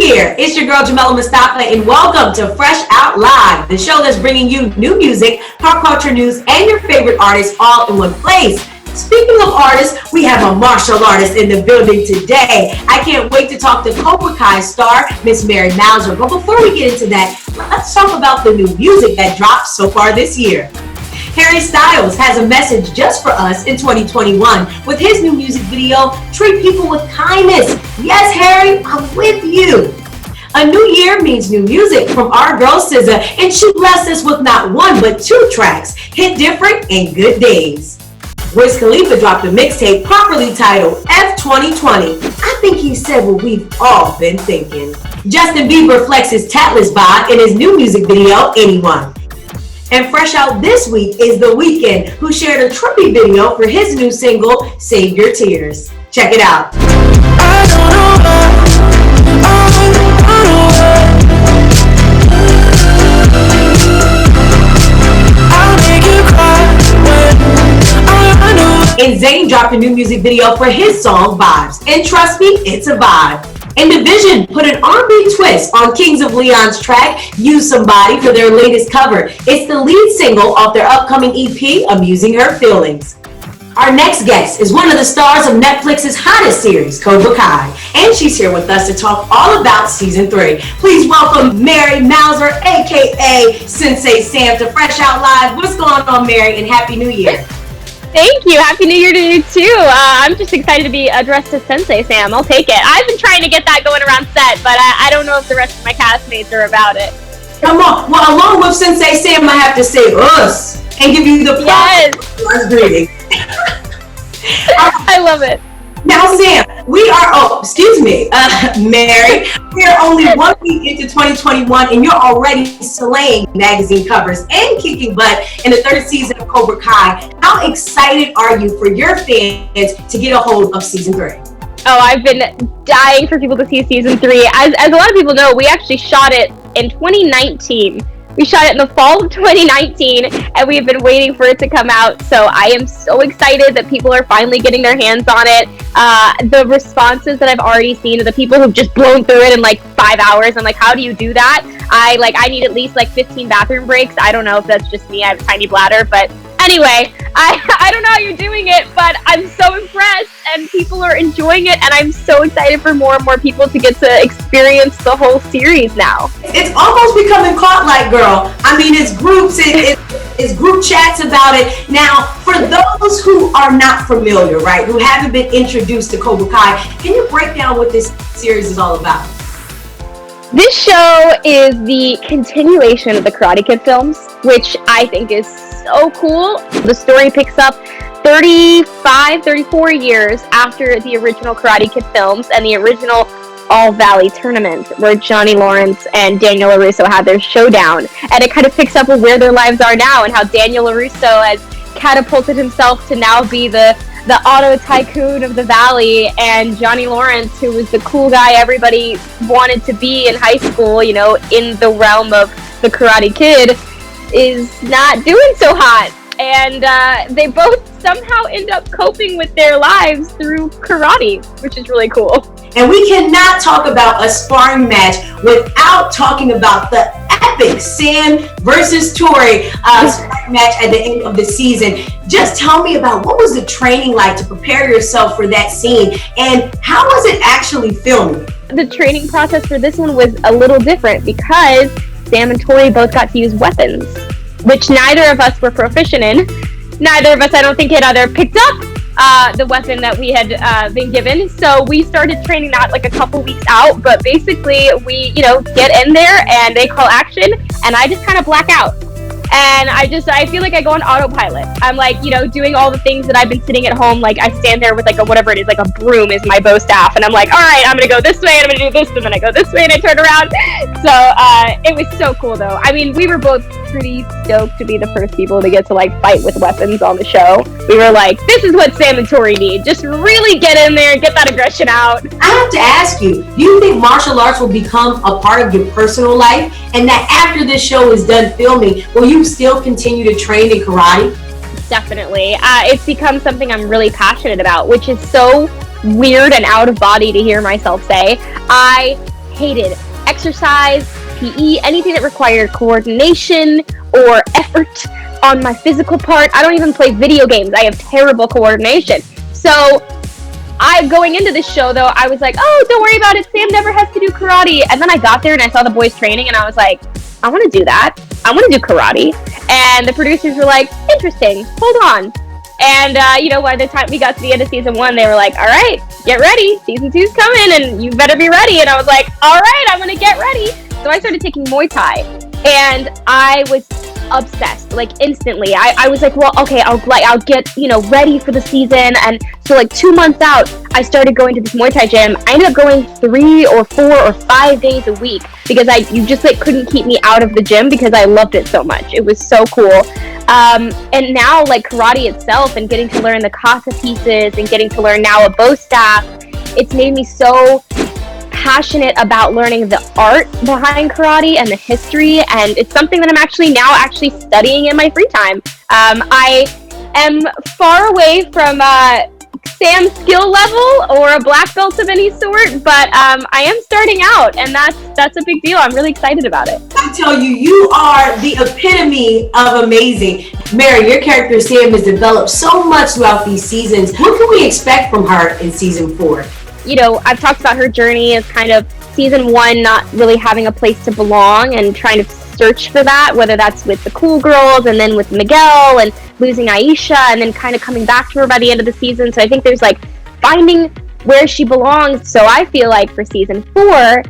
here. It's your girl Jamela Mustafa, and welcome to Fresh Out Live, the show that's bringing you new music, pop culture news, and your favorite artists all in one place. Speaking of artists, we have a martial artist in the building today. I can't wait to talk to Kobra Kai star, Miss Mary Mouser. But before we get into that, let's talk about the new music that dropped so far this year. Harry Styles has a message just for us in 2021 with his new music video, Treat People with Kindness. Yes, Harry, I'm with you. A new year means new music from our girl SZA, and she blessed us with not one but two tracks, Hit Different and Good Days. Wiz Khalifa dropped a mixtape properly titled F 2020. I think he said what we've all been thinking. Justin Bieber flexes Tatless vibe in his new music video, Anyone. And fresh out this week is The Weeknd, who shared a trippy video for his new single, Save Your Tears. Check it out. And Zayn dropped a new music video for his song, Vibes. And trust me, it's a vibe. And Division put an R&B twist on Kings of Leon's track, Use Somebody, for their latest cover. It's the lead single off their upcoming EP, Amusing Her Feelings. Our next guest is one of the stars of Netflix's hottest series, Kobra Kai. And she's here with us to talk all about season 3. Please welcome Mary Mouser, aka Sensei Sam, to Fresh Out Live. What's going on, Mary, and Happy New Year. Thank you. Happy New Year to you too. I'm just excited to be addressed as Sensei Sam. I'll take it. I've been trying to get that going around set, but I don't know if the rest of my castmates are about it. Come on. Well, along with Sensei Sam, I have to say us and give you the proper greeting. I love it. Now, Sam, Mary, we are only 1 week into 2021 and you're already slaying magazine covers and kicking butt in the 3rd season of Kobra Kai. How excited are you for your fans to get a hold of season 3? Oh, I've been dying for people to see season 3. As a lot of people know, we actually shot it in 2019. We shot it in the fall of 2019, and we have been waiting for it to come out, so I am so excited that people are finally getting their hands on it. The responses that I've already seen of the people who've just blown through it in like 5 hours, I'm like, how do you do that? I need at least like 15 bathroom breaks. I don't know if that's just me, I have a tiny bladder, but anyway, I don't know how you're doing it, but I'm so impressed, and people are enjoying it, and I'm so excited for more and more people to get to experience the whole series now. It's almost becoming cult-like, girl. I mean, it's groups, it's group chats about it. Now, for those who are not familiar, right, who haven't been introduced to Kobra Kai, can you break down what this series is all about? This show is the continuation of the Karate Kid films, which I think is so cool. The story picks up 34 years after the original Karate Kid films and the original All Valley tournament where Johnny Lawrence and Daniel LaRusso had their showdown. And it kind of picks up with where their lives are now and how Daniel LaRusso has catapulted himself to now be the auto tycoon of the Valley, and Johnny Lawrence, who was the cool guy everybody wanted to be in high school, you know, in the realm of the Karate Kid, is not doing so hot. And they both somehow end up coping with their lives through karate, which is really cool. And we cannot talk about a sparring match without talking about the epic Sam versus Tori sparring match at the end of the season. Just tell me about what was the training like to prepare yourself for that scene, and how was it actually filmed? The training process for this one was a little different because Sam and Tori both got to use weapons, which neither of us were proficient in. Neither of us, I don't think, had either picked up the weapon that we had been given. So we started training that like a couple weeks out, but basically we, get in there and they call action and I just kind of black out. And I feel like I go on autopilot. I'm like, doing all the things that I've been sitting at home. Like I stand there with like whatever it is, like a broom is my bow staff. And I'm like, all right, I'm going to go this way and I'm going to do this. And then I go this way and I turn around. So it was so cool though. I mean, we were both pretty stoked to be the first people to get to like fight with weapons on the show. We were like, this is what Sam and Tori need. Just really get in there and get that aggression out. I have to ask you, do you think martial arts will become a part of your personal life? And that after this show is done filming, will you still continue to train in karate? Definitely. It's become something I'm really passionate about, which is so weird and out of body to hear myself say. I hated exercise, PE, anything that required coordination or effort on my physical part. I don't even play video games. I have terrible coordination. So going into this show, though, I was like, oh, don't worry about it. Sam never has to do karate. And then I got there and I saw the boys training and I was like, I want to do that. I want to do karate. And the producers were like, interesting. Hold on. And, by the time we got to the end of season 1, they were like, all right, get ready. Season 2's coming and you better be ready. And I was like, all right, I'm going to get ready. So I started taking Muay Thai and I was obsessed, like instantly. I was like, well, okay, I'll get, ready for the season. And so 2 months out, I started going to this Muay Thai gym. I ended up going 3 or 4 or 5 days a week because you just couldn't keep me out of the gym because I loved it so much. It was so cool. And now karate itself and getting to learn the kata pieces and getting to learn now a bow staff, it's made me so passionate about learning the art behind karate and the history, and it's something that I'm actually studying in my free time. I am far away from Sam's skill level or a black belt of any sort, but I am starting out, and that's a big deal. I'm really excited about it. I tell you, you are the epitome of amazing. Mary, your character Sam has developed so much throughout these seasons. What can we expect from her in season 4? I've talked about her journey as kind of season 1 not really having a place to belong and trying to search for that, whether that's with the cool girls and then with Miguel and losing Aisha and then kind of coming back to her by the end of the season. So I think there's finding where she belongs. So I feel like for season 4,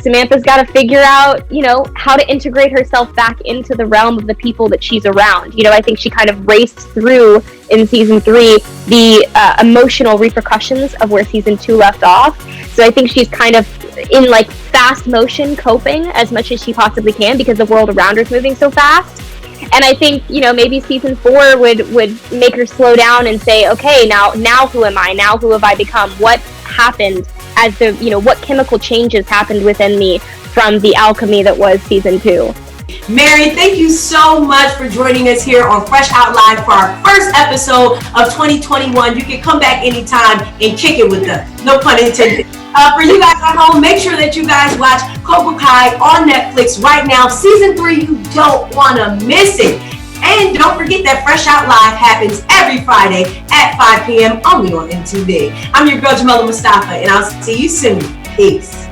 Samantha's got to figure out, how to integrate herself back into the realm of the people that she's around. I think she kind of raced through in season 3 the emotional repercussions of where season 2 left off. So I think she's kind of in fast motion coping as much as she possibly can because the world around her is moving so fast. And I think, maybe season 4 would make her slow down and say, okay, now who am I? Now who have I become? What happened as what chemical changes happened within me from the alchemy that was season 2. Mary, thank you so much for joining us here on Fresh Out Live for our first episode of 2021. You can come back anytime and kick it with us. No pun intended. For you guys at home, make sure that you guys watch Kobra Kai on Netflix right now. Season 3, you don't want to miss it. And don't forget that Fresh Out Live happens every Friday at 5 p.m. only on MTV. I'm your girl, Jamila Mustafa, and I'll see you soon. Peace.